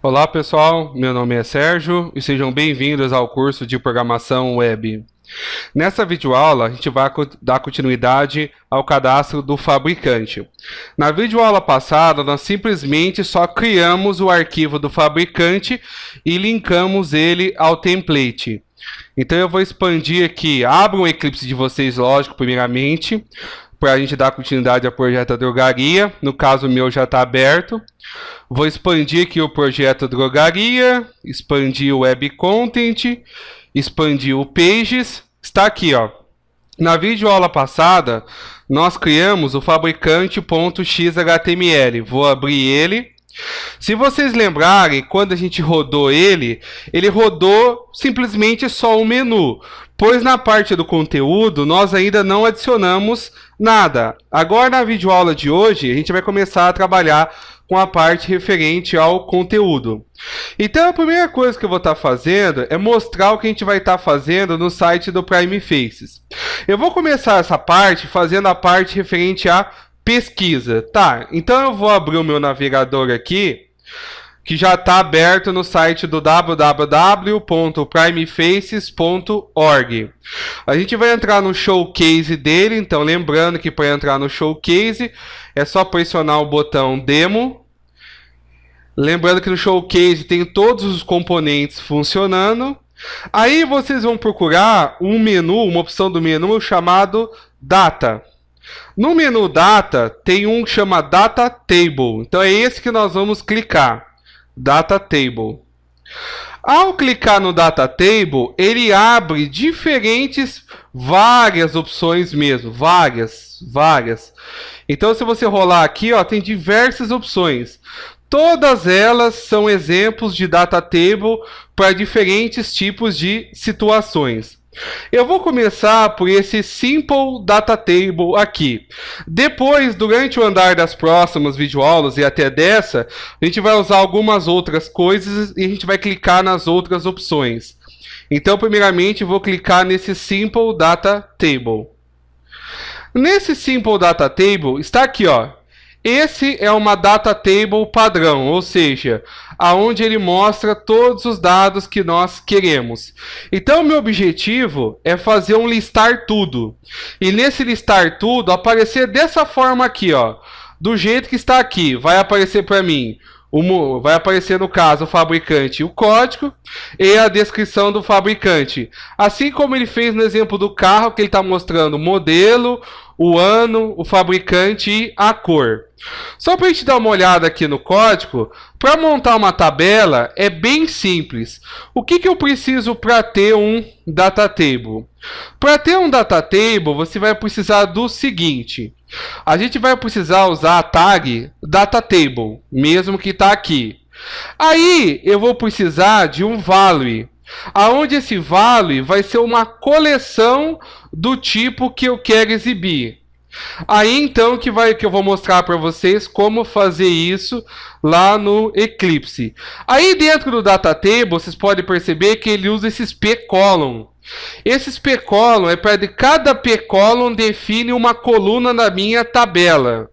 Olá pessoal, meu nome é Sérgio e sejam bem-vindos ao curso de Programação Web. Nessa videoaula, a gente vai dar continuidade ao cadastro do fabricante. Na videoaula passada, nós simplesmente só criamos o arquivo do fabricante e linkamos ele ao template. Então eu vou expandir aqui, abra um Eclipse de vocês, lógico, primeiramente, para a gente dar continuidade ao projeto Drogaria. No caso, o meu já está aberto. Vou expandir aqui o projeto Drogaria, expandir o Web Content, expandir o Pages. Está aqui, ó. Na videoaula passada, nós criamos o fabricante.xhtml. Vou abrir ele. Se vocês lembrarem, quando a gente rodou ele rodou simplesmente só o menu, pois na parte do conteúdo nós ainda não adicionamos nada. Agora na videoaula de hoje a gente vai começar a trabalhar com a parte referente ao conteúdo. Então a primeira coisa que eu vou estar fazendo é mostrar o que a gente vai estar fazendo no site do Prime Faces. Eu vou começar essa parte fazendo a parte referente a pesquisa. Tá, então eu vou abrir o meu navegador aqui, que já está aberto no site do www.primefaces.org. A gente vai entrar no showcase dele, então lembrando que para entrar no showcase é só pressionar o botão demo. Lembrando que no showcase tem todos os componentes funcionando. Aí vocês vão procurar um menu, uma opção do menu chamado Data. No menu Data tem um que chama Data Table. Então é esse que nós vamos clicar. Data Table. Ao clicar no Data Table, ele abre várias opções mesmo, várias. Então se você rolar aqui, ó, tem diversas opções. Todas elas são exemplos de Data Table para diferentes tipos de situações. Eu vou começar por esse Simple Data Table aqui. Depois, durante o andar das próximas videoaulas e até dessa, a gente vai usar algumas outras coisas e a gente vai clicar nas outras opções. Então, primeiramente, vou clicar nesse Simple Data Table. Nesse Simple Data Table, está aqui, ó. Esse é uma Data Table padrão, ou seja, aonde ele mostra todos os dados que nós queremos. Então, meu objetivo é fazer um listar tudo. E nesse listar tudo, aparecer dessa forma aqui, ó, do jeito que está aqui. Vai aparecer para mim, vai aparecer no caso o fabricante, o código e a descrição do fabricante. Assim como ele fez no exemplo do carro, que ele está mostrando o modelo, o ano, o fabricante e a cor. Só para a gente dar uma olhada aqui no código, para montar uma tabela é bem simples. O que eu preciso para ter um Data Table? Para ter um Data Table, você vai precisar do seguinte. A gente vai precisar usar a tag Data Table, mesmo que está aqui. Aí eu vou precisar de um value, aonde esse value vai ser uma coleção do tipo que eu quero exibir. Aí então que eu vou mostrar para vocês como fazer isso lá no Eclipse. Aí dentro do Data Table vocês podem perceber que ele usa esses p-column. Esses p-column é para cada p-column define uma coluna na minha tabela.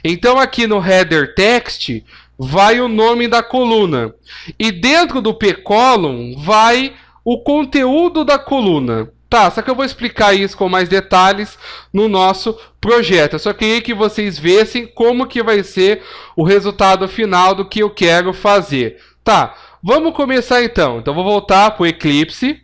Então aqui no header text vai o nome da coluna. E dentro do p-column vai o conteúdo da coluna. Tá, só que eu vou explicar isso com mais detalhes no nosso projeto. Eu só queria que vocês vissem como que vai ser o resultado final do que eu quero fazer. Tá, vamos começar então. Então vou voltar para o Eclipse.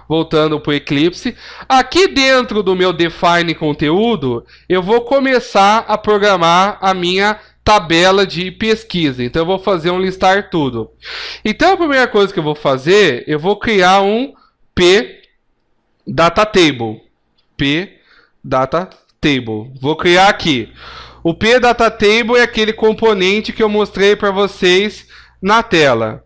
Voltando para o Eclipse. Aqui dentro do meu Define Conteúdo, eu vou começar a programar a minha tabela de pesquisa. Então eu vou fazer um listar tudo. Então a primeira coisa que eu vou fazer, eu vou criar um Data Table. Data Table. Vou criar aqui. O Data Table é aquele componente que eu mostrei para vocês na tela.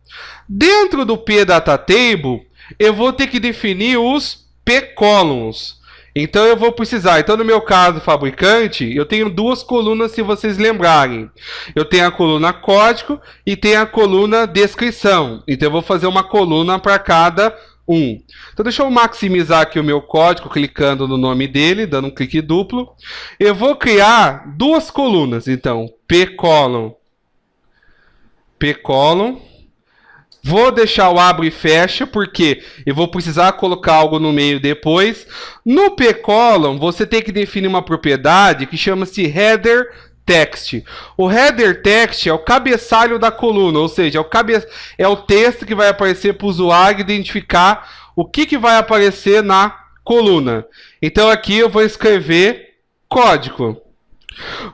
Dentro do Data Table, eu vou ter que definir os p-columns. Então eu vou precisar, no meu caso fabricante, eu tenho duas colunas se vocês lembrarem. Eu tenho a coluna código e tenho a coluna descrição. Então eu vou fazer uma coluna para cada um. Então deixa eu maximizar aqui o meu código, clicando no nome dele, dando um clique duplo. Eu vou criar duas colunas, então, p-column, Vou deixar o abre e fecha, porque eu vou precisar colocar algo no meio depois. No pcolumn, você tem que definir uma propriedade que chama-se header text. O header text é o cabeçalho da coluna, ou seja, é o texto que vai aparecer para o usuário identificar o que vai aparecer na coluna. Então aqui eu vou escrever código.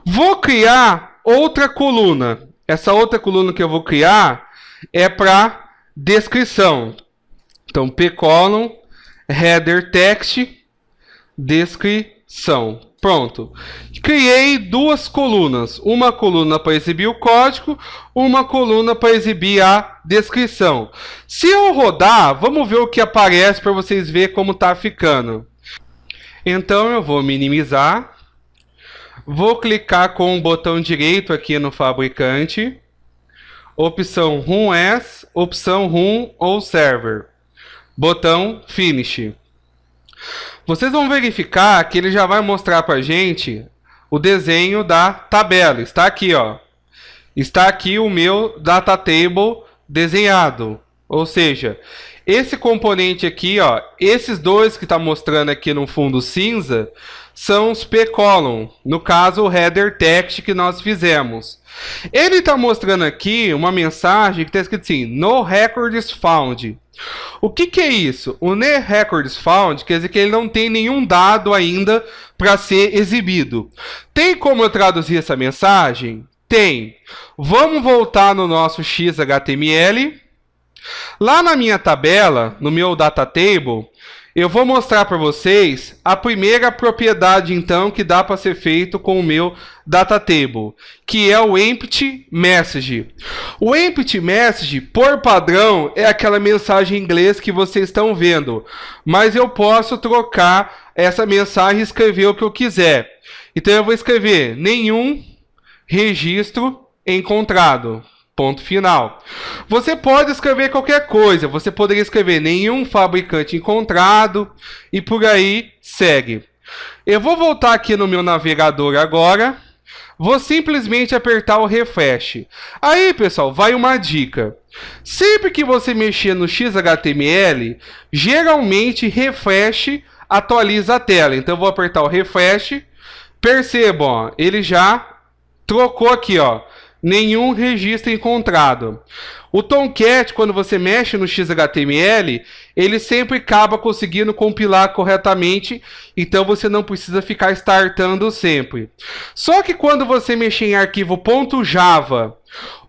Vou criar outra coluna. Essa outra coluna que eu vou criar é para descrição. Então, pcolumn, header text, descrição. Pronto. Criei duas colunas. Uma coluna para exibir o código, uma coluna para exibir a descrição. Se eu rodar, vamos ver o que aparece para vocês verem como está ficando. Então, eu vou minimizar. Vou clicar com o botão direito aqui no fabricante. Opção Run As, opção Run ou Server. Botão Finish. Vocês vão verificar que ele já vai mostrar para a gente o desenho da tabela. Está aqui, ó. Está aqui o meu data table desenhado. Ou seja, esse componente aqui, ó, esses dois que está mostrando aqui no fundo cinza, são os pcolumn, no caso o header text que nós fizemos. Ele está mostrando aqui uma mensagem que está escrito assim, no records found. O que é isso? O no records found quer dizer que ele não tem nenhum dado ainda para ser exibido. Tem como eu traduzir essa mensagem? Tem. Vamos voltar no nosso XHTML. Lá na minha tabela, no meu data table, eu vou mostrar para vocês a primeira propriedade, então, que dá para ser feito com o meu data table, que é o empty message. O empty message, por padrão, é aquela mensagem em inglês que vocês estão vendo, mas eu posso trocar essa mensagem e escrever o que eu quiser. Então eu vou escrever nenhum registro encontrado. Ponto final. Você pode escrever qualquer coisa. Você poderia escrever nenhum fabricante encontrado e por aí segue. Eu vou voltar aqui no meu navegador agora. Vou simplesmente apertar o refresh. Aí, pessoal, vai uma dica. Sempre que você mexer no XHTML, geralmente refresh atualiza a tela. Então eu vou apertar o refresh. Percebam, ó, ele já trocou aqui, ó. Nenhum registro encontrado. O Tomcat, quando você mexe no XHTML, ele sempre acaba conseguindo compilar corretamente, então você não precisa ficar startando sempre. Só que quando você mexer em arquivo .java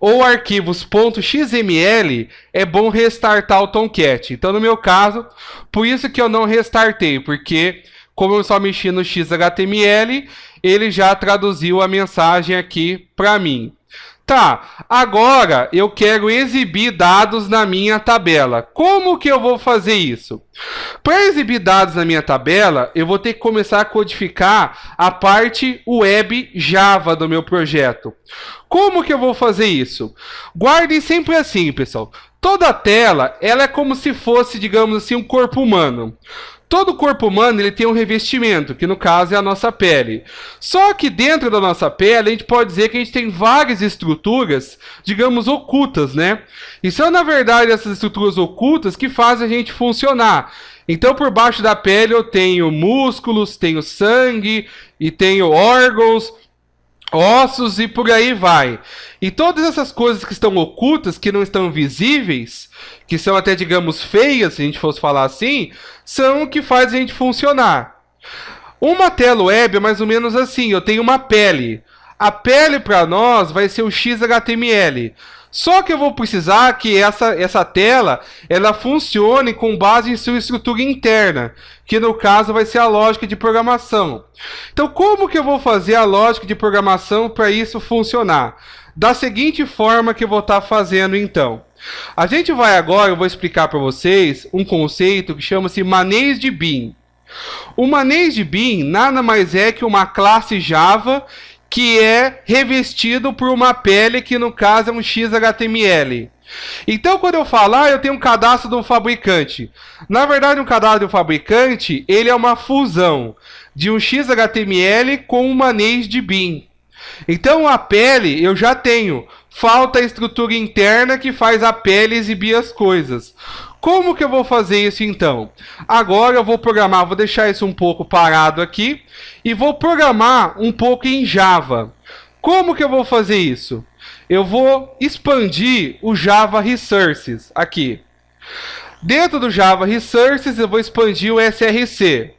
ou arquivos .xml, é bom restartar o Tomcat. Então, no meu caso, por isso que eu não restartei, porque como eu só mexi no XHTML, ele já traduziu a mensagem aqui para mim. Tá, agora eu quero exibir dados na minha tabela. Como que eu vou fazer isso? Para exibir dados na minha tabela, eu vou ter que começar a codificar a parte web Java do meu projeto. Como que eu vou fazer isso? Guardem sempre assim, pessoal. Toda tela, ela é como se fosse, digamos assim, um corpo humano. Todo corpo humano ele tem um revestimento, que no caso é a nossa pele. Só que dentro da nossa pele, a gente pode dizer que a gente tem várias estruturas, digamos, ocultas, né? E são, na verdade, essas estruturas ocultas que fazem a gente funcionar. Então, por baixo da pele eu tenho músculos, tenho sangue, e tenho órgãos, ossos e por aí vai. E todas essas coisas que estão ocultas, que não estão visíveis, que são até, digamos, feias, se a gente fosse falar assim, são o que faz a gente funcionar. Uma tela web é mais ou menos assim, eu tenho uma pele. A pele para nós vai ser o XHTML. Só que eu vou precisar que essa tela ela funcione com base em sua estrutura interna, que no caso vai ser a lógica de programação. Então, como que eu vou fazer a lógica de programação para isso funcionar? Da seguinte forma que eu vou estar fazendo então. A gente vai agora, eu vou explicar para vocês um conceito que chama-se Managed Bean. O Managed Bean nada mais é que uma classe Java que é revestido por uma pele que no caso é um XHTML. Então quando eu falar, eu tenho um cadastro de um fabricante. Na verdade, um cadastro de um fabricante, ele é uma fusão de um XHTML com uma Managed Bean. Então a pele eu já tenho falta a estrutura interna que faz a pele exibir as coisas. Como que eu vou fazer isso então? Agora eu vou programar, vou deixar isso um pouco parado aqui e vou programar um pouco em Java. Como que eu vou fazer isso? Eu vou expandir o Java Resources aqui. Dentro do Java Resources eu vou expandir o SRC.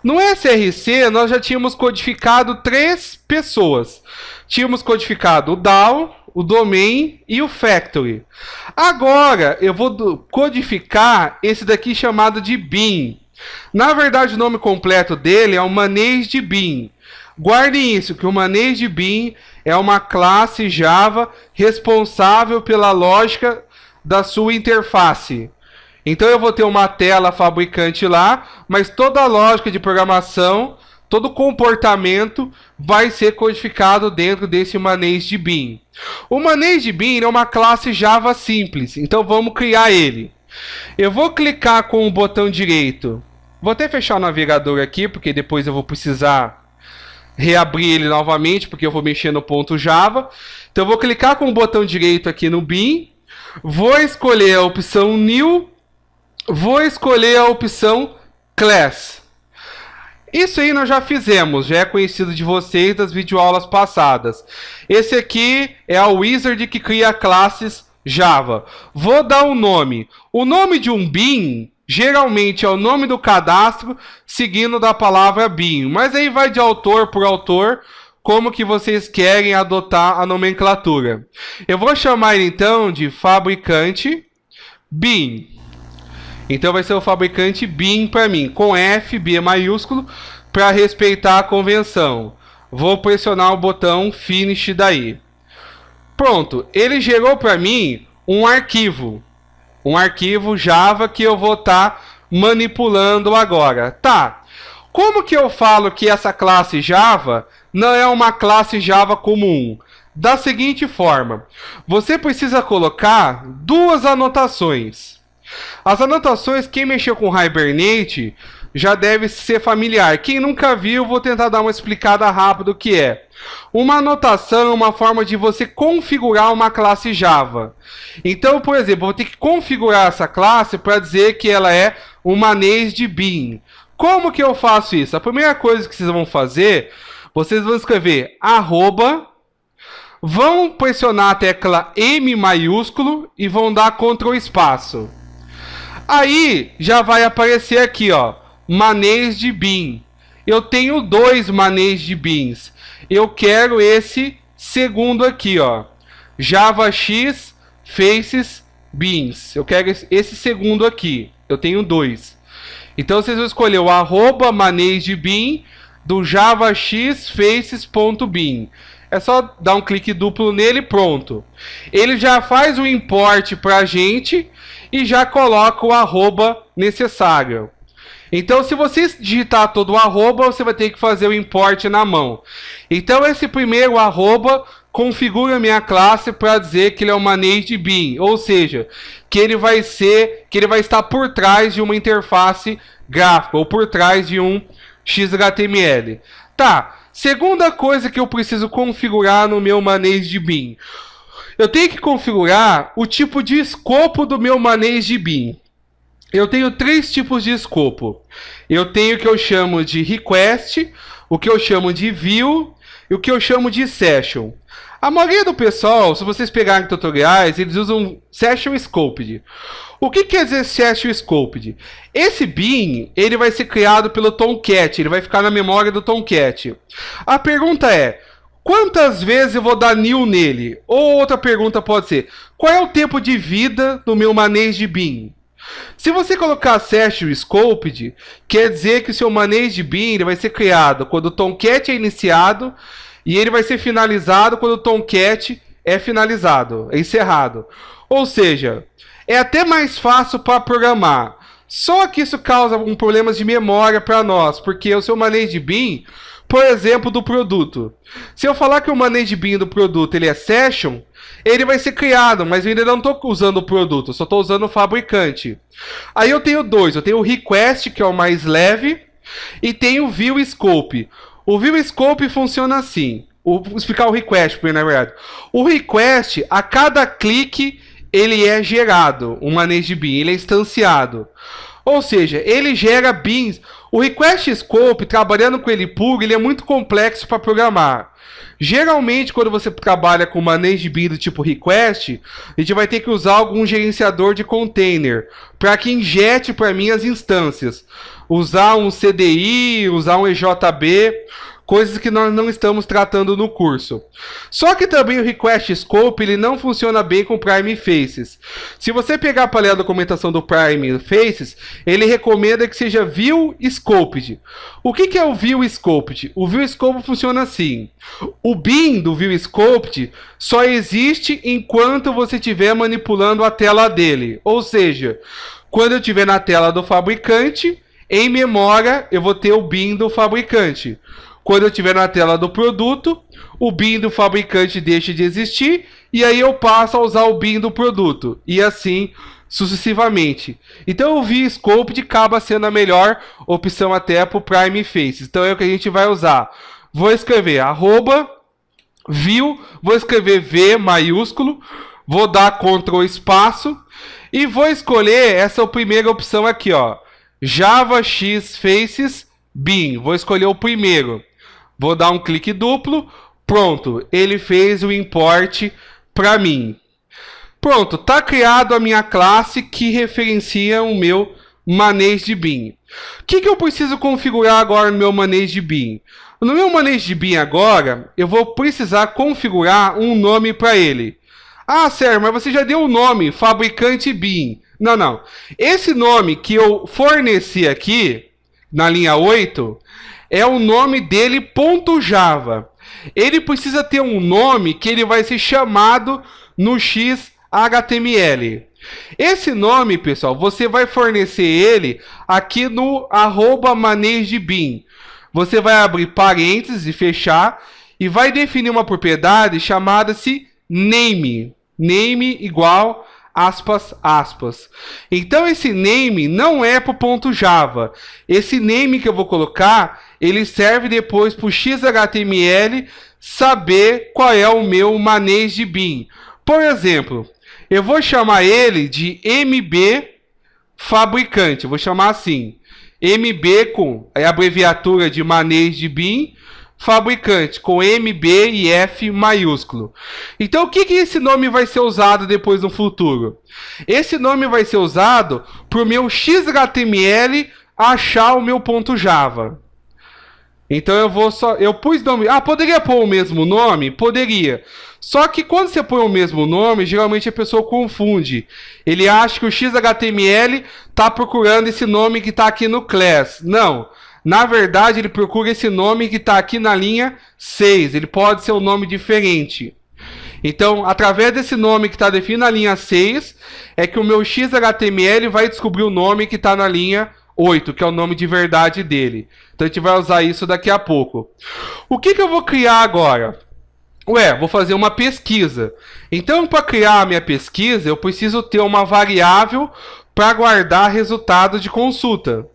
No SRC nós já tínhamos codificado 3 pessoas. Tínhamos codificado o DAO, o Domain e o Factory. Agora eu vou codificar esse daqui chamado de Bean. Na verdade o nome completo dele é o Managed Bean. Guardem isso, que o Managed Bean é uma classe Java responsável pela lógica da sua interface. Então eu vou ter uma tela fabricante lá, mas toda a lógica de programação, todo o comportamento vai ser codificado dentro desse Managed Bean. O Managed Bean é uma classe Java simples, então vamos criar ele. Eu vou clicar com o botão direito. Vou até fechar o navegador aqui, porque depois eu vou precisar reabrir ele novamente, porque eu vou mexer no ponto Java. Então eu vou clicar com o botão direito aqui no Bean. Vou escolher a opção New. Vou escolher a opção Class. Isso aí nós já fizemos, já é conhecido de vocês das videoaulas passadas. Esse aqui é a wizard que cria classes Java. Vou dar um nome. O nome de um Bean geralmente é o nome do cadastro seguindo da palavra Bean. Mas aí vai de autor por autor, como que vocês querem adotar a nomenclatura. Eu vou chamar ele então de fabricante Bean. Então vai ser o fabricante Bean para mim, com F, B maiúsculo, para respeitar a convenção. Vou pressionar o botão Finish daí. Pronto, ele gerou para mim um arquivo Java que eu vou estar manipulando agora. Tá, como que eu falo que essa classe Java não é uma classe Java comum? Da seguinte forma, você precisa colocar 2 anotações. As anotações, quem mexeu com Hibernate já deve ser familiar. Quem nunca viu, vou tentar dar uma explicada rápida do que é. Uma anotação é uma forma de você configurar uma classe Java. Então, por exemplo, eu vou ter que configurar essa classe para dizer que ela é um Managed Bean. Como que eu faço isso? A primeira coisa que vocês vão fazer, vocês vão escrever arroba, vão pressionar a tecla M maiúsculo e vão dar Ctrl espaço. Aí já vai aparecer aqui, ó, Managed Bean. Eu tenho 2 Managed Beans. Eu quero esse segundo aqui, ó, JavaX Faces Beans. Eu quero esse segundo aqui. Eu tenho 2. Então vocês vão escolher o arroba Managed Bean do JavaX Faces.bean. É só dar um clique duplo nele e pronto. Ele já faz o import pra gente e já coloca o arroba necessário. Então, se você digitar todo o arroba, você vai ter que fazer o import na mão. Então, esse primeiro arroba configura a minha classe para dizer que ele é o Managed Bean, ou seja, que ele vai estar por trás de uma interface gráfica ou por trás de um XHTML. Tá. Segunda coisa que eu preciso configurar no meu Managed Bean. Eu tenho que configurar o tipo de escopo do meu Managed Bean. Eu tenho 3 tipos de escopo. Eu tenho o que eu chamo de Request, o que eu chamo de View e o que eu chamo de Session. A maioria do pessoal, se vocês pegarem tutoriais, eles usam Session Scoped. O que quer dizer Session Scoped? Esse Bean, ele vai ser criado pelo Tomcat, ele vai ficar na memória do Tomcat. A pergunta é, quantas vezes eu vou dar new nele? Ou outra pergunta pode ser, qual é o tempo de vida do meu Managed Bean? Se você colocar Session Scoped, quer dizer que o seu Managed Bean ele vai ser criado quando o Tomcat é iniciado e ele vai ser finalizado quando o Tomcat é finalizado, é encerrado. Ou seja, é até mais fácil para programar. Só que isso causa um problema de memória para nós, porque o seu Managed Bean, por exemplo, do produto. Se eu falar que o Managed Bean do produto ele é Session, ele vai ser criado, mas eu ainda não estou usando o produto, só estou usando o fabricante. Aí eu tenho 2, eu tenho o Request, que é o mais leve, e tenho o View Scope. O View Scope funciona assim. Vou explicar o request, na verdade. O request, a cada clique, ele é gerado, um manage bin, ele é instanciado. Ou seja, ele gera bins. O request scope, trabalhando com ele puro, ele é muito complexo para programar. Geralmente, quando você trabalha com manage bin do tipo request, a gente vai ter que usar algum gerenciador de container para que injete para mim as instâncias. Usar um CDI, usar um EJB, coisas que nós não estamos tratando no curso. Só que também o Request Scope ele não funciona bem com Prime Faces. Se você pegar para ler a documentação do Prime Faces, ele recomenda que seja View Scoped. O que é o View Scoped? O View Scoped funciona assim. O bin do View Scoped só existe enquanto você estiver manipulando a tela dele. Ou seja, quando eu estiver na tela do fabricante, em memória eu vou ter o bin do fabricante. Quando eu estiver na tela do produto, o bin do fabricante deixa de existir e aí eu passo a usar o bin do produto. E assim sucessivamente. Então o VScope acaba sendo a melhor opção até para o Prime Faces. Então é o que a gente vai usar. Vou escrever @view, vou escrever V maiúsculo, vou dar Ctrl espaço e vou escolher essa primeira opção aqui, ó. Java X Faces bin. Vou escolher o primeiro. Vou dar um clique duplo. Pronto, ele fez o import para mim. Pronto, está criado a minha classe que referencia o meu manage bin. O que eu preciso configurar agora no meu manage bin? No meu manage bin agora, eu vou precisar configurar um nome para ele. Ah, Sérgio, mas você já deu o nome, fabricante bin. Não. Esse nome que eu forneci aqui, na linha 8, é o nome dele .java. Ele precisa ter um nome que ele vai ser chamado no XHTML. Esse nome, pessoal, você vai fornecer ele aqui no @managedbin. Você vai abrir parênteses e fechar e vai definir uma propriedade chamada-se name. Name igual aspas, aspas. Então esse name não é para o .java. Esse name que eu vou colocar, ele serve depois para o XHTML saber qual é o meu manage bin. Por exemplo, eu vou chamar ele de MB fabricante. Eu vou chamar assim. MB com a abreviatura de manage bin. Fabricante, com MB e F maiúsculo. Então, o que esse nome vai ser usado depois no futuro? Esse nome vai ser usado para o meu XHTML achar o meu .java. Então, eu pus nome... Ah, poderia pôr o mesmo nome? Poderia. Só que quando você põe o mesmo nome, geralmente a pessoa confunde. Ele acha que o XHTML está procurando esse nome que está aqui no class. Não. Na verdade, ele procura esse nome que está aqui na linha 6. Ele pode ser um nome diferente. Então, através desse nome que está definido na linha 6, é que o meu XHTML vai descobrir o nome que está na linha 8, que é o nome de verdade dele. Então, a gente vai usar isso daqui a pouco. O que eu vou criar agora? Vou fazer uma pesquisa. Então, para criar a minha pesquisa, eu preciso ter uma variável para guardar resultado de consulta.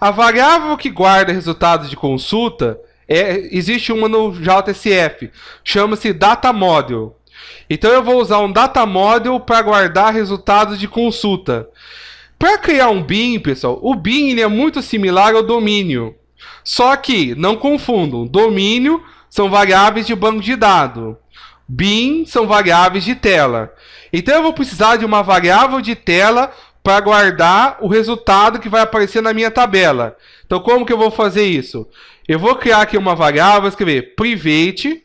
A variável que guarda resultados de consulta, existe uma no JSF, chama-se DataModel. Então eu vou usar um DataModel para guardar resultados de consulta. Para criar um bin, pessoal, o bin ele é muito similar ao domínio. Só que, não confundam, domínio são variáveis de banco de dados. Bin são variáveis de tela. Então eu vou precisar de uma variável de tela para guardar o resultado que vai aparecer na minha tabela. Então, como que eu vou fazer isso? Eu vou criar aqui uma variável, vou escrever private.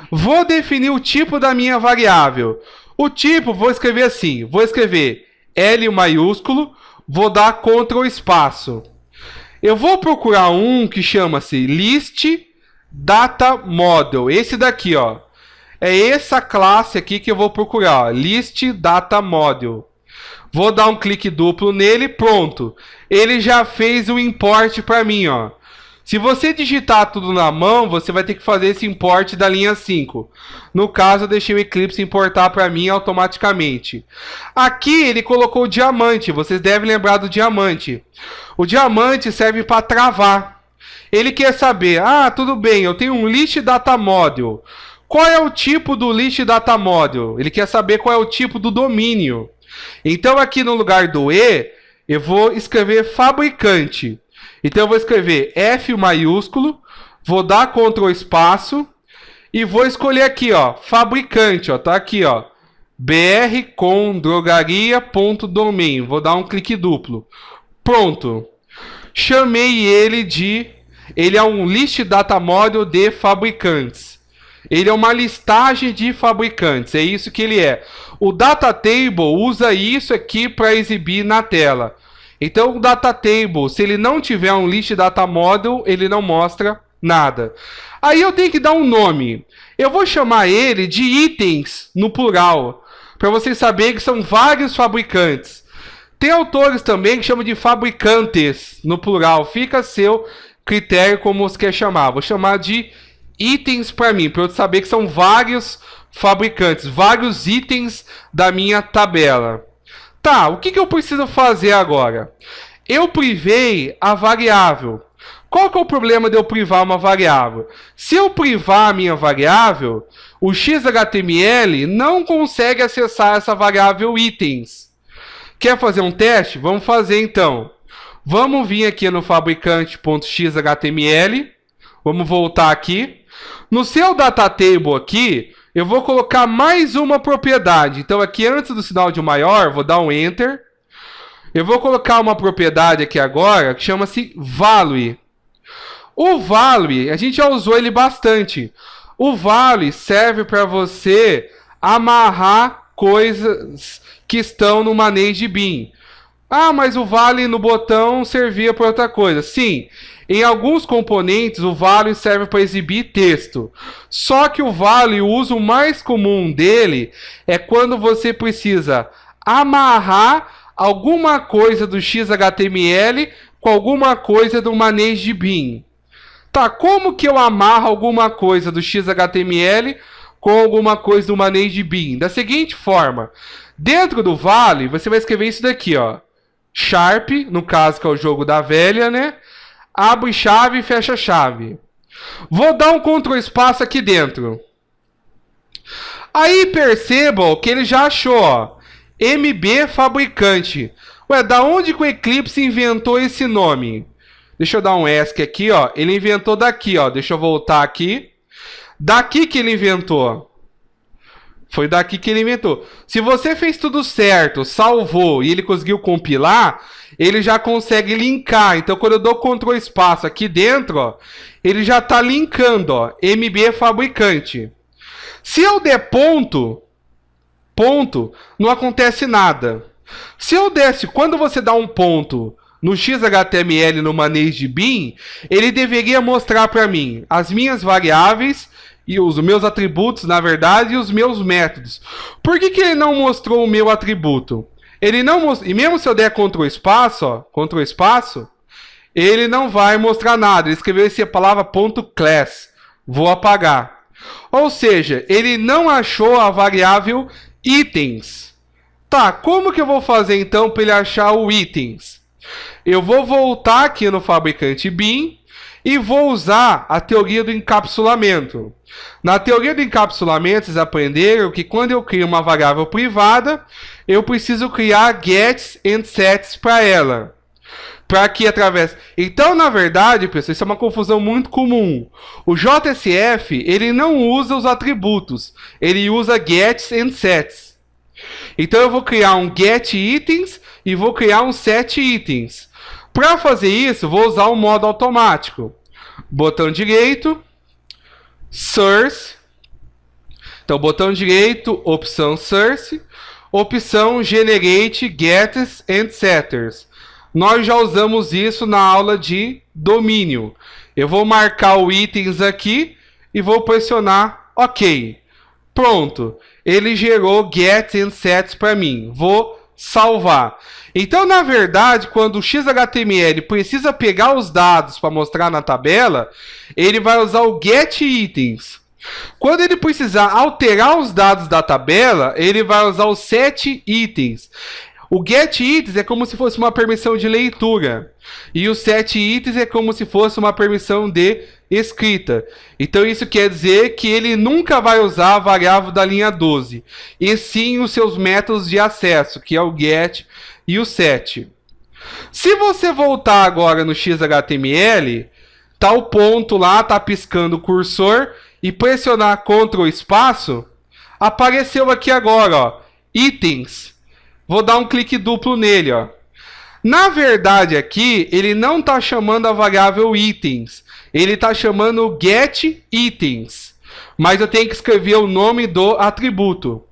Vou definir o tipo da minha variável. O tipo, vou escrever assim. Vou escrever L maiúsculo, vou dar Ctrl espaço. Eu vou procurar um que chama-se list data model. Esse daqui, ó. É essa classe aqui que eu vou procurar, ó. List data model. Vou dar um clique duplo nele, pronto. Ele já fez o import para mim, ó. Se você digitar tudo na mão, você vai ter que fazer esse import da linha 5. No caso, eu deixei o Eclipse importar para mim automaticamente. Aqui ele colocou o diamante, vocês devem lembrar do diamante. O diamante serve para travar. Ele quer saber, tudo bem, eu tenho um list data model. Qual é o tipo do list data model? Ele quer saber qual é o tipo do domínio. Então aqui no lugar do E, eu vou escrever fabricante. Então eu vou escrever F maiúsculo, vou dar Ctrl espaço e vou escolher aqui, ó, fabricante, ó, tá aqui, ó, br.com.drogaria.domain. Vou dar um clique duplo. Pronto. Chamei ele de... Ele é um list data model de fabricantes. Ele é uma listagem de fabricantes. É isso que ele é. O data table usa isso aqui para exibir na tela. Então o data table, se ele não tiver um list data model, ele não mostra nada. Aí eu tenho que dar um nome. Eu vou chamar ele de itens no plural, para vocês saberem que são vários fabricantes. Tem autores também que chamam de fabricantes no plural. Fica a seu critério como você quer chamar. Vou chamar de itens para mim, para eu saber que são vários fabricantes, vários itens da minha tabela. Tá, o que eu preciso fazer agora? Eu privei a variável. Qual que é o problema de eu privar uma variável? Se eu privar a minha variável, o XHTML não consegue acessar essa variável itens. Quer fazer um teste? Vamos fazer então. Vamos vir aqui no fabricante.xhtml. Vamos voltar aqui. No seu data table aqui, eu vou colocar mais uma propriedade. Então aqui antes do sinal de maior, vou dar um Enter. Eu vou colocar uma propriedade aqui agora que chama-se value. O value, a gente já usou ele bastante. O value serve para você amarrar coisas que estão no ManageBin. Mas o value no botão servia para outra coisa. Sim, em alguns componentes o value serve para exibir texto. Só que o value, o uso mais comum dele é quando você precisa amarrar alguma coisa do XHTML com alguma coisa do ManageBin. Tá, como que eu amarro alguma coisa do XHTML com alguma coisa do ManageBin? Da seguinte forma, dentro do value, você vai escrever isso daqui, ó. Sharp, no caso que é o jogo da velha, né? Abre chave e fecha chave. Vou dar um Ctrl espaço aqui dentro. Aí percebam que ele já achou, ó, MB fabricante. Ué, da onde que o Eclipse inventou esse nome? Deixa eu dar um ESC aqui, ó. Ele inventou daqui, ó. Deixa eu voltar aqui. Daqui que ele inventou. Foi daqui que ele inventou. Se você fez tudo certo, salvou e ele conseguiu compilar, ele já consegue linkar. Então, quando eu dou Ctrl espaço aqui dentro, ó, ele já está linkando, ó, MB fabricante. Se eu der ponto, não acontece nada. Se eu desse, quando você dá um ponto no XHTML no ManageBin, ele deveria mostrar para mim as minhas variáveis e os meus atributos, na verdade, e os meus métodos. Por que ele não mostrou o meu atributo? Ele não mostrou, e mesmo se eu der Ctrl espaço, ó, Ctrl espaço, ele não vai mostrar nada. Ele escreveu essa palavra .class. Vou apagar. Ou seja, ele não achou a variável itens. Tá, como que eu vou fazer então para ele achar o itens? Eu vou voltar aqui no fabricante bin e vou usar a teoria do encapsulamento. Na teoria do encapsulamento, vocês aprenderam que quando eu crio uma variável privada, eu preciso criar gets and sets para ela. Para que através... Então, na verdade, pessoal, isso é uma confusão muito comum. O JSF, ele não usa os atributos, ele usa gets and sets. Então eu vou criar um get itens e vou criar um set itens. Para fazer isso, vou usar o modo automático. Botão direito, source. Então, botão direito, opção source, opção generate gets and setters. Nós já usamos isso na aula de domínio. Eu vou marcar o itens aqui e vou pressionar OK. Pronto. Ele gerou gets and sets para mim. Vou salvar. Então, na verdade, quando o XHTML precisa pegar os dados para mostrar na tabela, ele vai usar o getItens. Quando ele precisar alterar os dados da tabela, ele vai usar o setItens. O getItens é como se fosse uma permissão de leitura. E o setItens é como se fosse uma permissão de escrita. Então isso quer dizer que ele nunca vai usar a variável da linha 12. E sim os seus métodos de acesso, que é o get e o set. Se você voltar agora no XHTML, tá o ponto lá, tá piscando o cursor, e pressionar Ctrl espaço, apareceu aqui agora, ó, itens. Vou dar um clique duplo nele, ó. Na verdade aqui, ele não está chamando a variável itens. Ele está chamando getItens. Mas eu tenho que escrever o nome do atributo.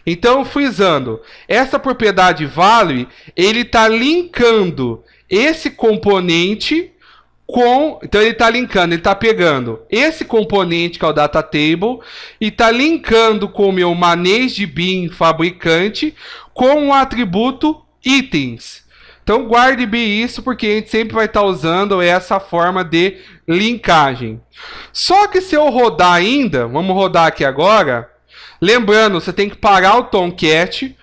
Então, frisando, essa propriedade value, ele está linkando esse componente com... Então ele está linkando, ele está pegando esse componente que é o datatable e está linkando com o meu ManageBin fabricante com o atributo itens. Então guarde bem isso, porque a gente sempre vai estar usando essa forma de linkagem. Só que se eu rodar ainda, vamos rodar aqui agora, lembrando, você tem que parar o Tomcat.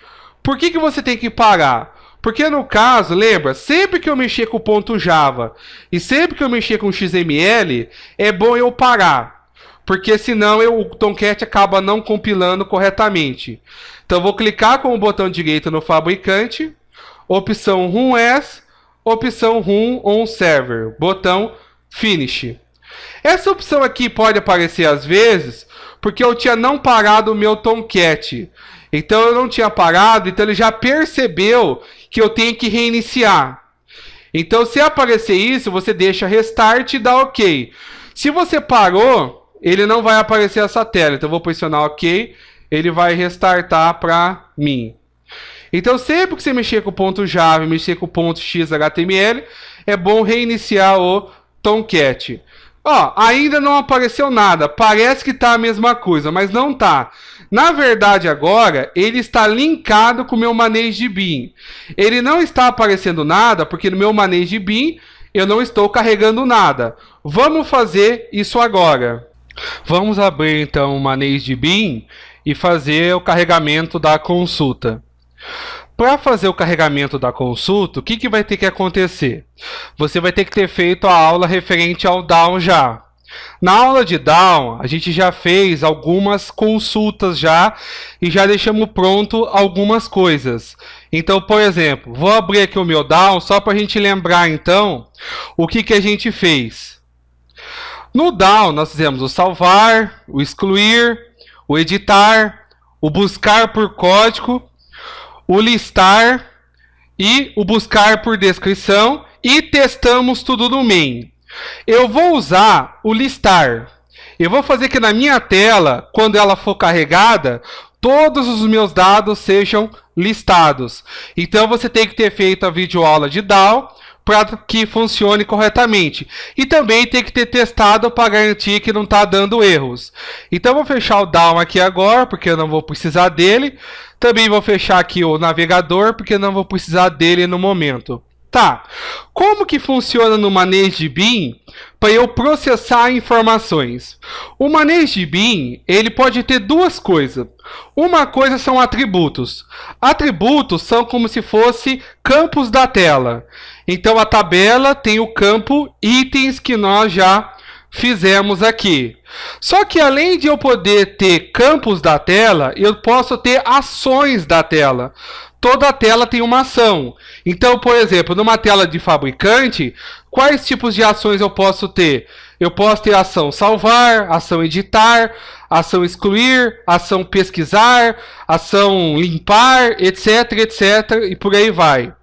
Por que você tem que parar? Porque no caso, lembra, sempre que eu mexer com o ponto Java e sempre que eu mexer com o XML, é bom eu parar. Porque senão o Tomcat acaba não compilando corretamente. Então vou clicar com o botão direito no fabricante, opção Run As, opção Run On Server, botão Finish. Essa opção aqui pode aparecer às vezes, porque eu tinha não parado o meu Tomcat. Então eu não tinha parado, então ele já percebeu que eu tenho que reiniciar. Então se aparecer isso, você deixa Restart e dá OK. Se você parou, ele não vai aparecer essa tela. Então eu vou pressionar OK, ele vai restartar para mim. Então sempre que você mexer com o ponto Java e mexer com o ponto XHTML, é bom reiniciar o Tomcat. Ó, ainda não apareceu nada, parece que está a mesma coisa, mas não está. Na verdade agora, ele está linkado com o meu ManageBin. Ele não está aparecendo nada, porque no meu ManageBin eu não estou carregando nada. Vamos fazer isso agora. Vamos abrir então o ManageBin e fazer o carregamento da consulta. Para fazer o carregamento da consulta, o que vai ter que acontecer? Você vai ter que ter feito a aula referente ao Down já. Na aula de Down, a gente já fez algumas consultas já e já deixamos pronto algumas coisas. Então, por exemplo, vou abrir aqui o meu Down só para a gente lembrar então o que a gente fez. No Down, nós fizemos o salvar, o excluir, o editar, o buscar por código, o listar e o buscar por descrição e testamos tudo no main. Eu vou usar o listar. Eu vou fazer que na minha tela, quando ela for carregada, todos os meus dados sejam listados. Então você tem que ter feito a videoaula de Down para que funcione corretamente. E também tem que ter testado para garantir que não está dando erros. Então eu vou fechar o Down aqui agora, porque eu não vou precisar dele. Também vou fechar aqui o navegador, porque eu não vou precisar dele no momento. Tá, como que funciona no ManageBin para eu processar informações? O ManageBin, ele pode ter duas coisas. Uma coisa são atributos. Atributos são como se fosse campos da tela. Então a tabela tem o campo itens que nós já fizemos aqui. Só que além de eu poder ter campos da tela, eu posso ter ações da tela. Toda tela tem uma ação. Então, por exemplo, numa tela de fabricante, quais tipos de ações eu posso ter? Eu posso ter ação salvar, ação editar, ação excluir, ação pesquisar, ação limpar, etc, etc, e por aí vai.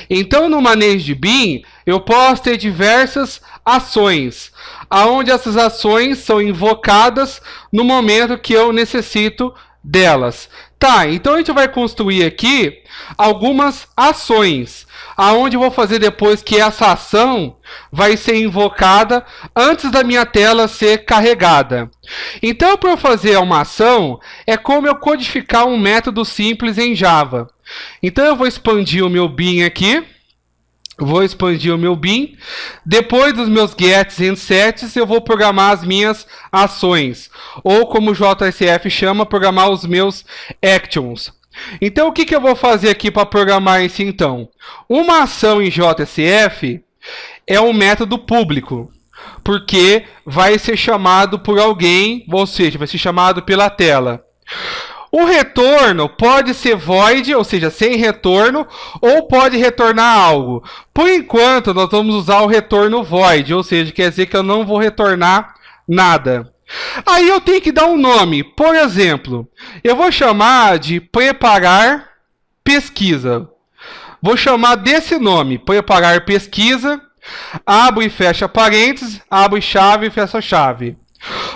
Então, no ManageBin, eu posso ter diversas ações, aonde essas ações são invocadas no momento que eu necessito delas. Tá, então a gente vai construir aqui algumas ações, aonde eu vou fazer depois que essa ação vai ser invocada antes da minha tela ser carregada. Então, para eu fazer uma ação, é como eu codificar um método simples em Java. Então eu vou expandir o meu bin aqui. Depois dos meus gets e sets, eu vou programar as minhas ações. Ou como o JSF chama, programar os meus actions. Então, o que eu vou fazer aqui para programar isso então? Uma ação em JSF é um método público, porque vai ser chamado por alguém, ou seja, vai ser chamado pela tela. O retorno pode ser void, ou seja, sem retorno, ou pode retornar algo. Por enquanto, nós vamos usar o retorno void, ou seja, quer dizer que eu não vou retornar nada. Aí eu tenho que dar um nome. Por exemplo, eu vou chamar de preparar pesquisa. Vou chamar desse nome, preparar pesquisa. Abro e fecha parênteses, abro chave e fecha chave.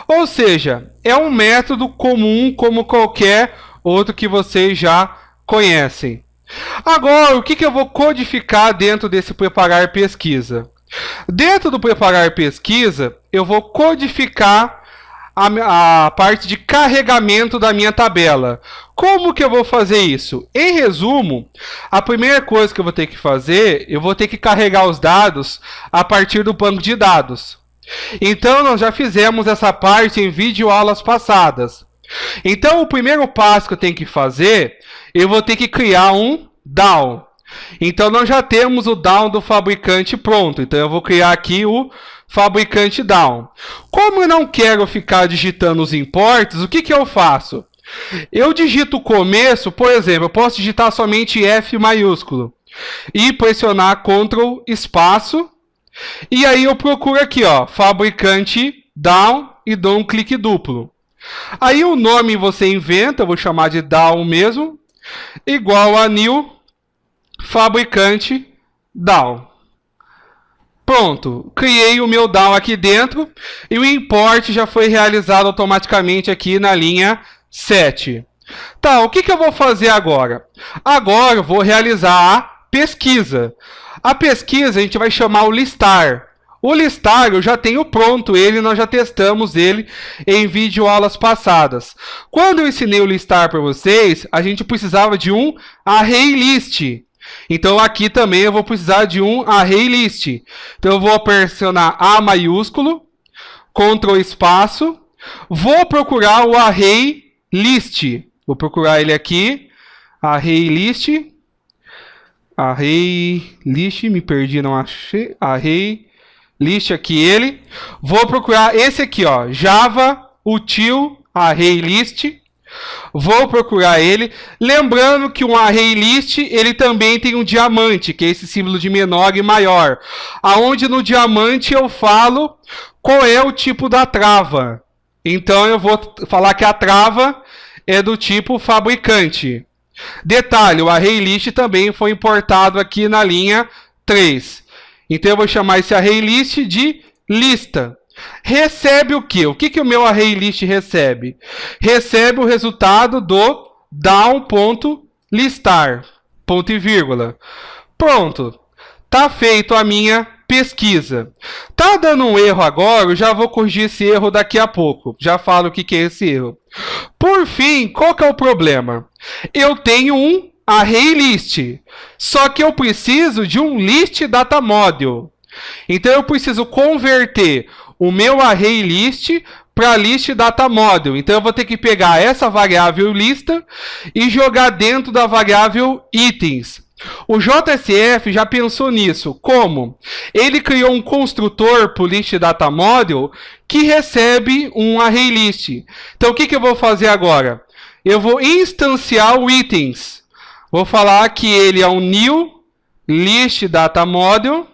Ou seja, é um método comum como qualquer outro que vocês já conhecem. Agora, o que eu vou codificar dentro desse preparar pesquisa? Dentro do preparar pesquisa, eu vou codificar a parte de carregamento da minha tabela. Como que eu vou fazer isso? Em resumo, a primeira coisa que eu vou ter que fazer, eu vou ter que carregar os dados a partir do banco de dados. Então, nós já fizemos essa parte em videoaulas passadas. Então, o primeiro passo que eu tenho que fazer, eu vou ter que criar um DAO. Então, nós já temos o DAO do fabricante pronto. Então, eu vou criar aqui o fabricante DAO. Como eu não quero ficar digitando os importes, o que eu faço? Eu digito o começo, por exemplo, eu posso digitar somente F maiúsculo e pressionar Ctrl espaço. E aí eu procuro aqui, ó, fabricante DAO e dou um clique duplo. Aí o nome você inventa, eu vou chamar de DAO mesmo, igual a new fabricante DAO. Pronto, criei o meu DAO aqui dentro e o import já foi realizado automaticamente aqui na linha 7. Tá, o que eu vou fazer agora? Agora eu vou realizar a pesquisa. A pesquisa a gente vai chamar o listar. O listar eu já tenho pronto ele, nós já testamos ele em videoaulas passadas. Quando eu ensinei o listar para vocês, a gente precisava de um array list. Então aqui também eu vou precisar de um array list. Então eu vou pressionar A maiúsculo, Ctrl espaço, vou procurar o array list. Vou procurar ele aqui, array list, me perdi, não achei, array list aqui ele. Vou procurar esse aqui, ó, Java util array list. Vou procurar ele, lembrando que um array list ele também tem um diamante, que é esse símbolo de menor e maior, aonde no diamante eu falo qual é o tipo da trava. Então eu vou falar que a trava é do tipo fabricante. Detalhe, o array list também foi importado aqui na linha 3. Então eu vou chamar esse array list de lista. Recebe o quê? O que o meu array list recebe? Recebe o resultado do down.listar, ponto e vírgula. Pronto. Tá feito a minha pesquisa. Tá dando um erro agora, eu já vou corrigir esse erro daqui a pouco. Já falo o que é esse erro. Por fim, qual que é o problema? Eu tenho um array list, só que eu preciso de um list data module. Então eu preciso converter o meu array list para list data module. Então eu vou ter que pegar essa variável lista e jogar dentro da variável itens. O JSF já pensou nisso. Como? Ele criou um construtor para o list data module que recebe um array list. Então o que eu vou fazer agora? Eu vou instanciar o itens. Vou falar que ele é um new list data module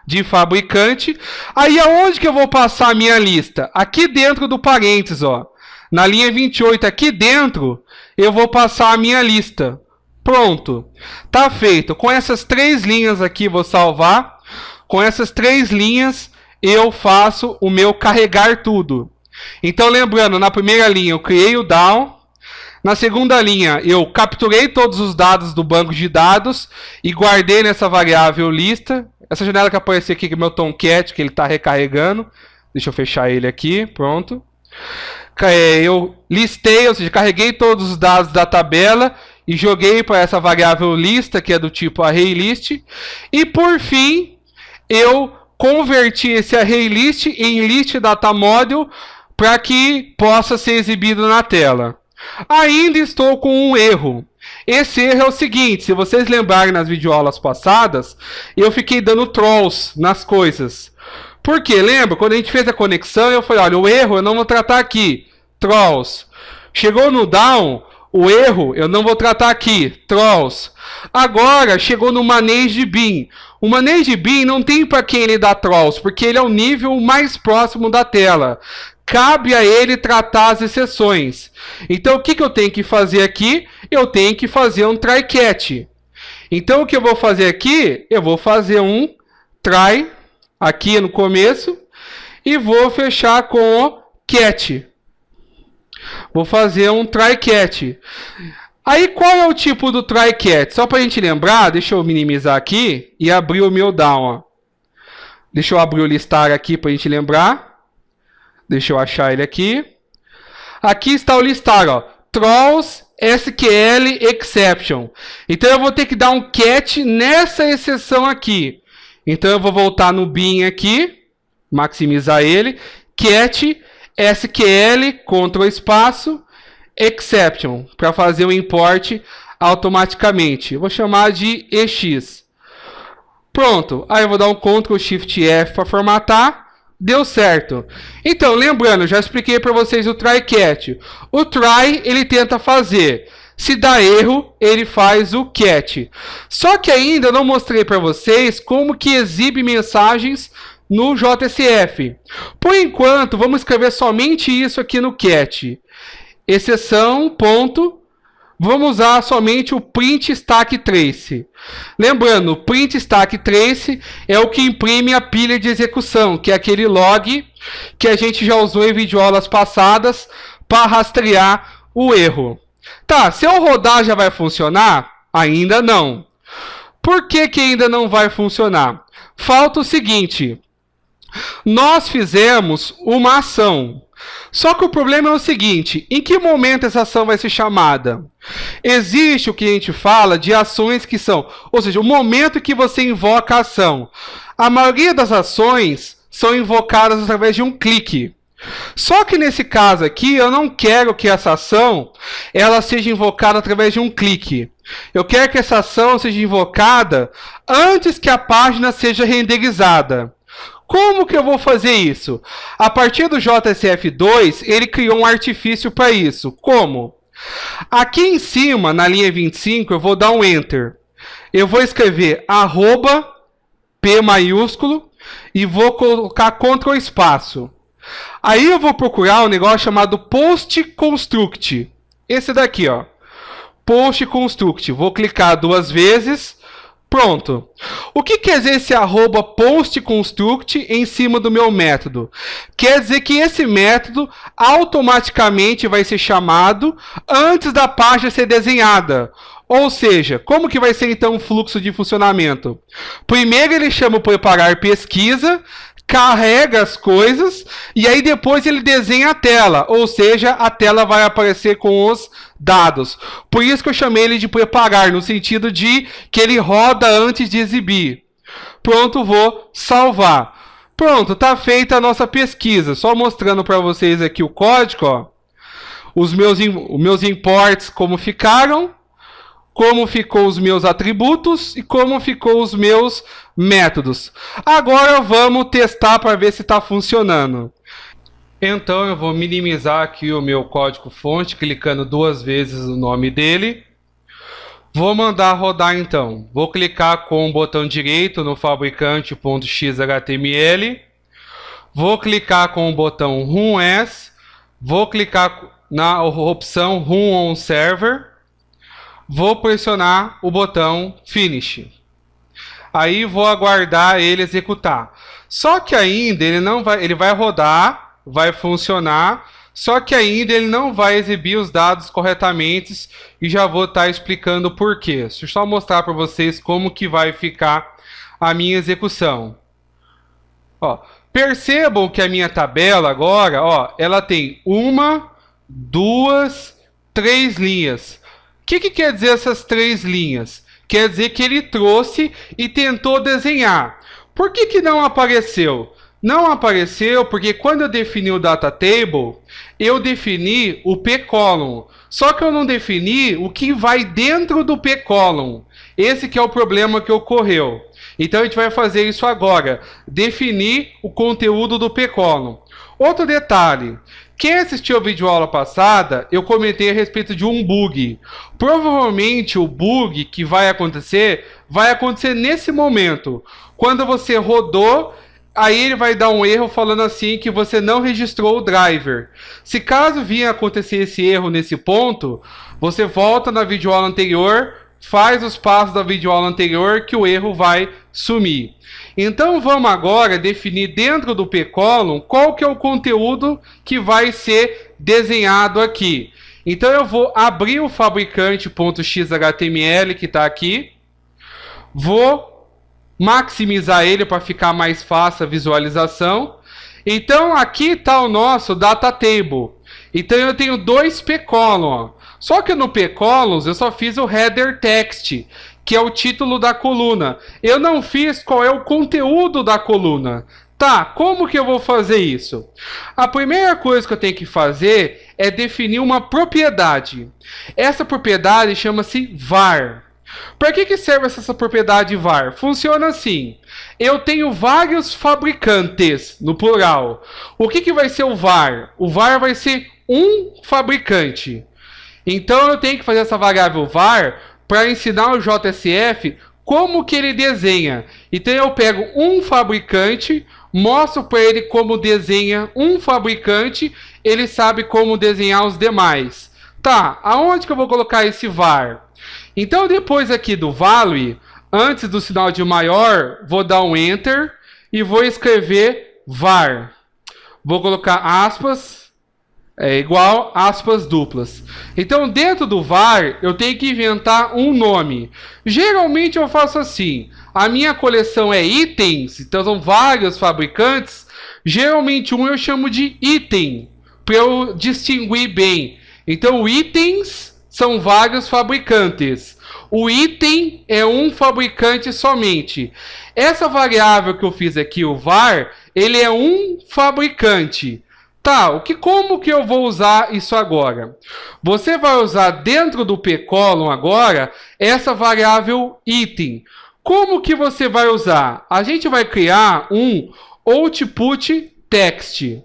de fabricante. Aí aonde que eu vou passar a minha lista? Aqui dentro do parênteses, ó. Na linha 28, aqui dentro, eu vou passar a minha lista. Pronto. Tá feito. Com essas 3 linhas aqui, vou salvar. Com essas 3 linhas, eu faço o meu carregar tudo. Então, lembrando, na primeira linha eu criei o DAO. Na segunda linha, eu capturei todos os dados do banco de dados e guardei nessa variável lista. Essa janela que apareceu aqui, que é o meu Tomcat, que ele está recarregando. Deixa eu fechar ele aqui, pronto. Eu listei, ou seja, carreguei todos os dados da tabela e joguei para essa variável lista, que é do tipo array list. E por fim, eu converti esse array list em list data module para que possa ser exibido na tela. Ainda estou com um erro. Esse erro é o seguinte, se vocês lembrarem nas videoaulas passadas, eu fiquei dando trolls nas coisas. Por quê? Lembra? Quando a gente fez a conexão, eu falei, olha, o erro eu não vou tratar aqui, trolls. Chegou no down, o erro eu não vou tratar aqui, trolls. Agora, chegou no manage bin. O manage bin não tem para quem ele dá trolls, porque ele é o nível mais próximo da tela. Cabe a ele tratar as exceções. Então, o que eu tenho que fazer aqui? Eu tenho que fazer um try catch. Então, o que eu vou fazer aqui? Eu vou fazer um try aqui no começo e vou fechar com o catch. Vou fazer um try catch. Aí, qual é o tipo do try catch? Só para a gente lembrar, deixa eu minimizar aqui e abrir o meu down. Ó. Deixa eu abrir o listar aqui para a gente lembrar. Deixa eu achar ele aqui. Aqui está o listar, ó. Trolls SQL Exception. Então eu vou ter que dar um catch nessa exceção aqui. Então eu vou voltar no bin aqui, maximizar ele, catch SQL Ctrl espaço Exception para fazer o import automaticamente. Eu vou chamar de EX. Pronto. Aí eu vou dar um Ctrl Shift F para formatar. Deu certo. Então, lembrando, já expliquei para vocês o try catch. O try, ele tenta fazer. Se dá erro, ele faz o catch. Só que ainda eu não mostrei para vocês como que exibe mensagens no JSF. Por enquanto, vamos escrever somente isso aqui no catch. Exceção, ponto. Vamos usar somente o print stack trace. Lembrando, o print stack trace é o que imprime a pilha de execução, que é aquele log que a gente já usou em videoaulas passadas para rastrear o erro. Tá, se eu rodar já vai funcionar? Ainda não. Por que que ainda não vai funcionar? Falta o seguinte, nós fizemos uma ação. Só que o problema é o seguinte, em que momento essa ação vai ser chamada? Existe o que a gente fala de ações que são, ou seja, o momento que você invoca a ação. A maioria das ações são invocadas através de um clique. Só que nesse caso aqui, eu não quero que essa ação ela seja invocada através de um clique. Eu quero que essa ação seja invocada antes que a página seja renderizada. Como que eu vou fazer isso? A partir do JSF2, ele criou um artifício para isso. Como? Aqui em cima, na linha 25, eu vou dar um Enter. Eu vou escrever @P maiúsculo e vou colocar Ctrl espaço. Aí eu vou procurar um negócio chamado Post Construct. Esse daqui, ó. Post Construct. Vou clicar 2 vezes. Pronto. O que quer dizer esse @postConstruct em cima do meu método? Quer dizer que esse método automaticamente vai ser chamado antes da página ser desenhada. Ou seja, como que vai ser então o fluxo de funcionamento? Primeiro ele chama o preparar pesquisa, carrega as coisas e aí depois ele desenha a tela, ou seja, a tela vai aparecer com os dados. Por isso que eu chamei ele de preparar, no sentido de que ele roda antes de exibir. Pronto, vou salvar. Pronto, está feita a nossa pesquisa. Só mostrando para vocês aqui o código, ó. Os meus imports como ficaram, como ficou os meus atributos e como ficou os meus métodos. Agora vamos testar para ver se está funcionando. Então eu vou minimizar aqui o meu código fonte, clicando 2 vezes no nome dele. Vou mandar rodar então. Vou clicar com o botão direito no fabricante.xhtml. Vou clicar com o botão Run As. Vou clicar na opção Run on Server. Vou pressionar o botão Finish. Aí vou aguardar ele executar. Só que ainda ele vai rodar, vai funcionar, só que ainda ele não vai exibir os dados corretamente e já vou estar explicando o porquê. Deixa eu só mostrar para vocês como que vai ficar a minha execução. Ó, percebam que a minha tabela agora, ó, ela tem 1, 2, 3 linhas. O que quer dizer essas 3 linhas? Quer dizer que ele trouxe e tentou desenhar. Por que não apareceu? Não apareceu porque quando eu defini o data table, eu defini o p-column. Só que eu não defini o que vai dentro do p-column. Esse que é o problema que ocorreu. Então a gente vai fazer isso agora, definir o conteúdo do p-column. Outro detalhe, quem assistiu a videoaula passada, eu comentei a respeito de um bug. Provavelmente o bug que vai acontecer nesse momento. Quando você rodou, aí ele vai dar um erro falando assim que você não registrou o driver. Se caso vir acontecer esse erro nesse ponto, você volta na videoaula anterior, faz os passos da videoaula anterior que o erro vai sumir. Então vamos agora definir dentro do p-column qual que é o conteúdo que vai ser desenhado aqui. Então eu vou abrir o fabricante.xhtml que está aqui, vou maximizar ele para ficar mais fácil a visualização. Então aqui está o nosso data table. Então eu tenho dois p-column. Só que no p-columns eu só fiz o header text, que é o título da coluna. Eu não fiz qual é o conteúdo da coluna. Tá, como que eu vou fazer isso? A primeira coisa que eu tenho que fazer é definir uma propriedade. Essa propriedade chama-se var. Para que serve essa propriedade var? Funciona assim. Eu tenho vários fabricantes, no plural. O que vai ser o var? O var vai ser um fabricante. Então eu tenho que fazer essa variável var para ensinar o JSF como que ele desenha. Então eu pego um fabricante, mostro para ele como desenha um fabricante, ele sabe como desenhar os demais. Tá, aonde que eu vou colocar esse var? Então depois aqui do value, antes do sinal de maior, vou dar um enter e vou escrever var. Vou colocar aspas, igual aspas duplas. Então dentro do var eu tenho que inventar um nome. Geralmente eu faço assim. A minha coleção é itens, então são vários fabricantes. Geralmente um eu chamo de item, para eu distinguir bem. Então itens são vários fabricantes. O item é um fabricante somente. Essa variável que eu fiz aqui, o var, ele é um fabricante. Tá, como que eu vou usar isso agora? Você vai usar dentro do p-column agora essa variável item. Como que você vai usar? A gente vai criar um output text.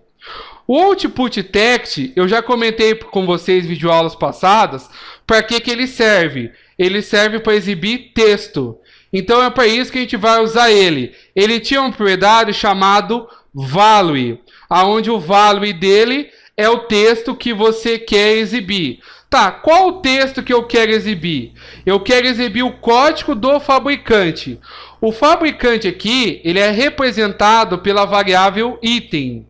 O output text, eu já comentei com vocês em videoaulas passadas, para que ele serve? Ele serve para exibir texto. Então é para isso que a gente vai usar ele. Ele tinha uma propriedade chamado value, aonde o value dele é o texto que você quer exibir. Tá, qual o texto que eu quero exibir? Eu quero exibir o código do fabricante. O fabricante aqui, ele é representado pela variável item.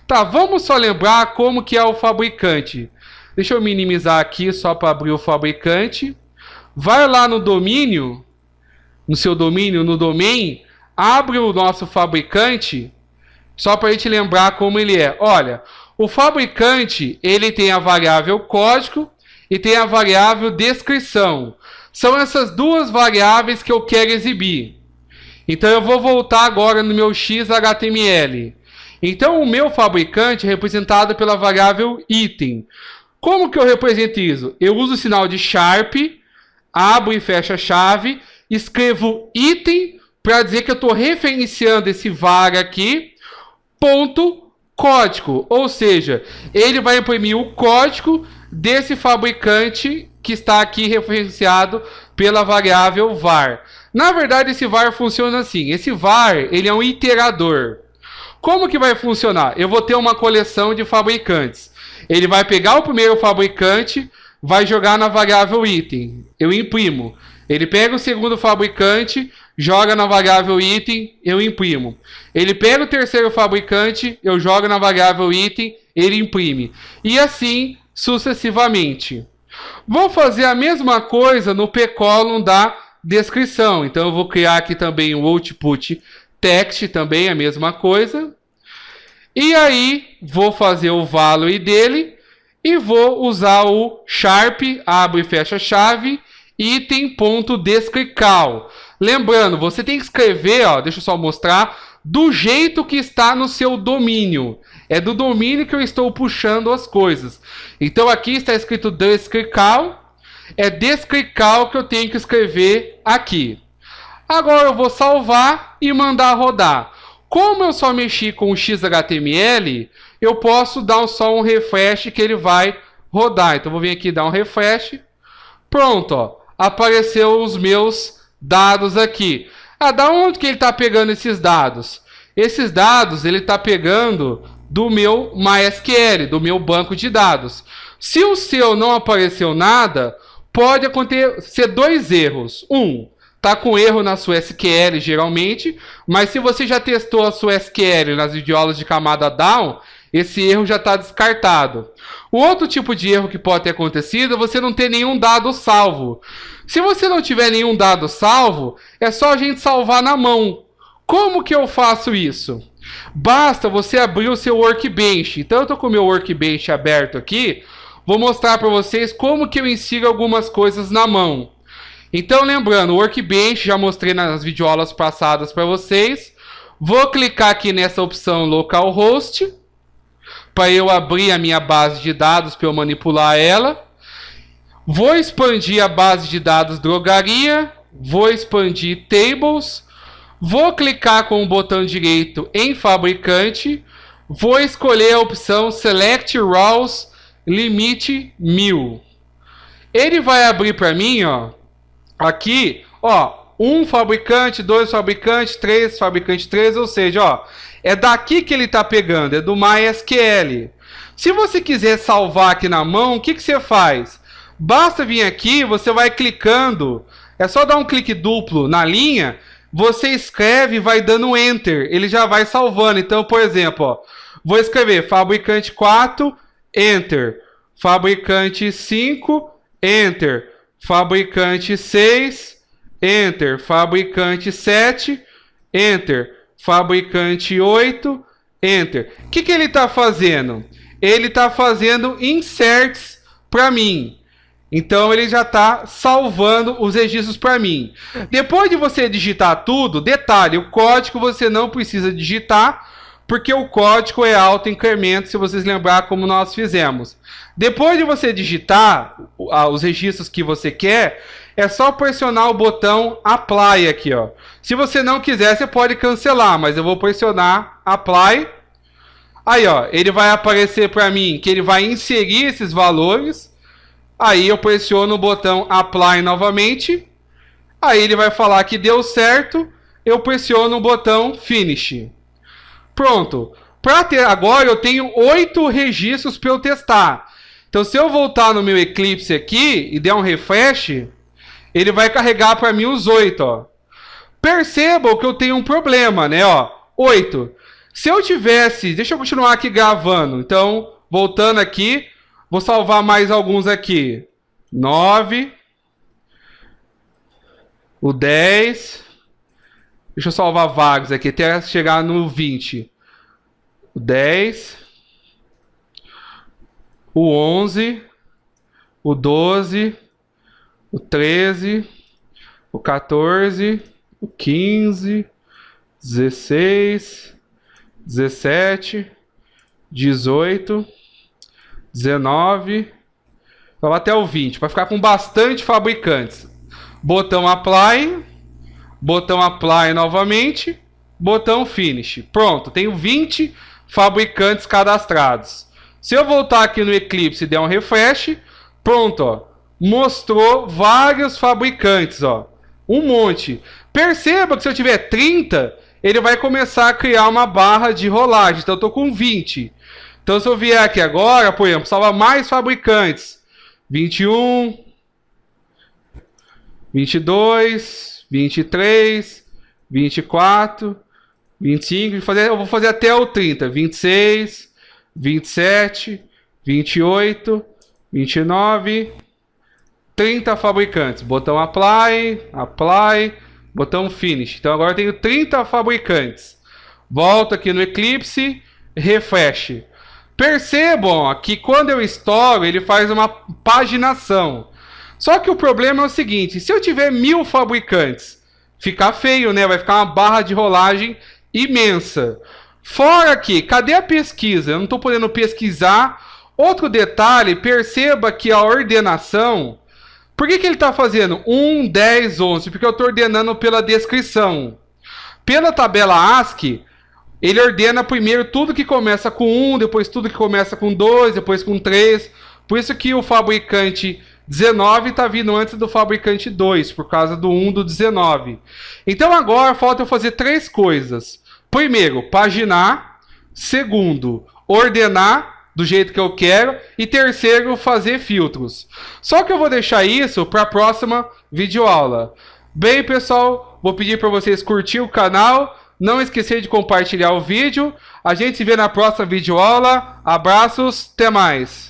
Tá, vamos só lembrar como que é o fabricante. Deixa eu minimizar aqui só para abrir o fabricante. Vai lá no domínio, no seu domínio, no domain, abre o nosso fabricante, só para a gente lembrar como ele é. Olha, o fabricante, ele tem a variável código e tem a variável descrição. São essas duas variáveis que eu quero exibir. Então eu vou voltar agora no meu XHTML. Então o meu fabricante é representado pela variável item. Como que eu represento isso? Eu uso o sinal de sharp, abro e fecho a chave, escrevo item para dizer que eu estou referenciando esse var aqui, ponto código. Ou seja, ele vai imprimir o código desse fabricante que está aqui referenciado pela variável var. Na verdade, esse var funciona assim. Esse var, ele é um iterador. Como que vai funcionar? Eu vou ter uma coleção de fabricantes. Ele vai pegar o primeiro fabricante, vai jogar na variável item. Eu imprimo. Ele pega o segundo fabricante, joga na variável item, eu imprimo. Ele pega o terceiro fabricante, eu jogo na variável item, ele imprime. E assim sucessivamente. Vou fazer a mesma coisa no p-column da descrição. Então eu vou criar aqui também o output text, também a mesma coisa. E aí vou fazer o value dele e vou usar o sharp, abre e fecha a chave, item.descrical. Lembrando, você tem que escrever, ó, deixa eu só mostrar, do jeito que está no seu domínio. É do domínio que eu estou puxando as coisas. Então aqui está escrito descrical. É descrical que eu tenho que escrever aqui. Agora eu vou salvar e mandar rodar. Como eu só mexi com o XHTML, eu posso dar só um refresh que ele vai rodar. Então vou vir aqui dar um refresh. Pronto, ó, apareceu os meus dados aqui. Ah, da onde que ele está pegando esses dados? Esses dados ele está pegando do meu MySQL, do meu banco de dados. Se o seu não apareceu nada, pode acontecer dois erros. Tá com erro na sua SQL geralmente, mas se você já testou a sua SQL nas videoaulas de camada down, esse erro já está descartado. O outro tipo de erro que pode ter acontecido é você não ter nenhum dado salvo. Se você não tiver nenhum dado salvo, é só a gente salvar na mão. Como que eu faço isso? Basta você abrir o seu Workbench. Então eu estou com o meu Workbench aberto aqui. Vou mostrar para vocês como que eu insiro algumas coisas na mão. Então lembrando, o Workbench já mostrei nas videoaulas passadas para vocês. Vou clicar aqui nessa opção Localhost para eu abrir a minha base de dados para eu manipular ela. Vou expandir a base de dados drogaria. Vou expandir tables. Vou clicar com o botão direito em fabricante. Vou escolher a opção Select Rows Limite 1000. Ele vai abrir para mim, ó, aqui, ó, 1 fabricante, 2 fabricantes, 3 fabricantes, 3, ou seja, ó, é daqui que ele está pegando, é do MySQL. Se você quiser salvar aqui na mão, o que você faz? Basta vir aqui, você vai clicando, é só dar um clique duplo na linha, você escreve e vai dando Enter, ele já vai salvando. Então, por exemplo, ó, vou escrever fabricante 4, Enter, fabricante 5, Enter, fabricante 6, Enter, fabricante 7, Enter, fabricante 8, Enter. O que ele está fazendo? Ele está fazendo inserts para mim. Então ele já está salvando os registros para mim. Depois de você digitar tudo, detalhe, o código você não precisa digitar, porque o código é auto-incremento, se vocês lembrar como nós fizemos. Depois de você digitar os registros que você quer, é só pressionar o botão Apply aqui, ó. Se você não quiser, você pode cancelar, mas eu vou pressionar Apply. Aí, ó, ele vai aparecer para mim que ele vai inserir esses valores. Aí eu pressiono o botão Apply novamente. Aí ele vai falar que deu certo. Eu pressiono o botão Finish. Pronto. Agora eu tenho 8 registros para eu testar. Então se eu voltar no meu Eclipse aqui e der um refresh, ele vai carregar para mim os 8. Ó. Percebam que eu tenho um problema, né? Ó, 8. Se eu tivesse... Deixa eu continuar aqui gravando. Então, voltando aqui... Vou salvar mais alguns aqui. 9. O 10. Deixa eu salvar vários aqui até chegar no 20. O 10. O 11. O 12. O 13. O 14. O 15. 16. 17. 18. 19, vai até o 20, para ficar com bastante fabricantes. Botão Apply, botão Apply novamente, botão Finish. Pronto, tenho 20 fabricantes cadastrados. Se eu voltar aqui no Eclipse e der um refresh, pronto, ó, mostrou vários fabricantes, ó, um monte. Perceba que se eu tiver 30, ele vai começar a criar uma barra de rolagem. Então eu estou com 20. Então, se eu vier aqui agora, por exemplo, salvar mais fabricantes. 21, 22, 23, 24, 25. Eu vou fazer até o 30. 26, 27, 28, 29, 30 fabricantes. Botão Apply, Apply, botão Finish. Então, agora eu tenho 30 fabricantes. Volto aqui no Eclipse, refresh. Percebam que quando eu estouro, ele faz uma paginação. Só que o problema é o seguinte, se eu tiver 1000 fabricantes, fica feio, né? Vai ficar uma barra de rolagem imensa. Fora que, cadê a pesquisa? Eu não estou podendo pesquisar. Outro detalhe, perceba que a ordenação... Por que ele está fazendo 1, 10, 11? Porque eu estou ordenando pela descrição. Pela tabela ASCII, ele ordena primeiro tudo que começa com 1, depois tudo que começa com 2, depois com 3. Por isso que o fabricante 19 está vindo antes do fabricante 2, por causa do 1 do 19. Então agora falta eu fazer 3 coisas. Primeiro, paginar. Segundo, ordenar do jeito que eu quero. E terceiro, fazer filtros. Só que eu vou deixar isso para a próxima videoaula. Bem, pessoal, vou pedir para vocês curtir o canal. Não esquecer de compartilhar o vídeo. A gente se vê na próxima videoaula. Abraços, até mais.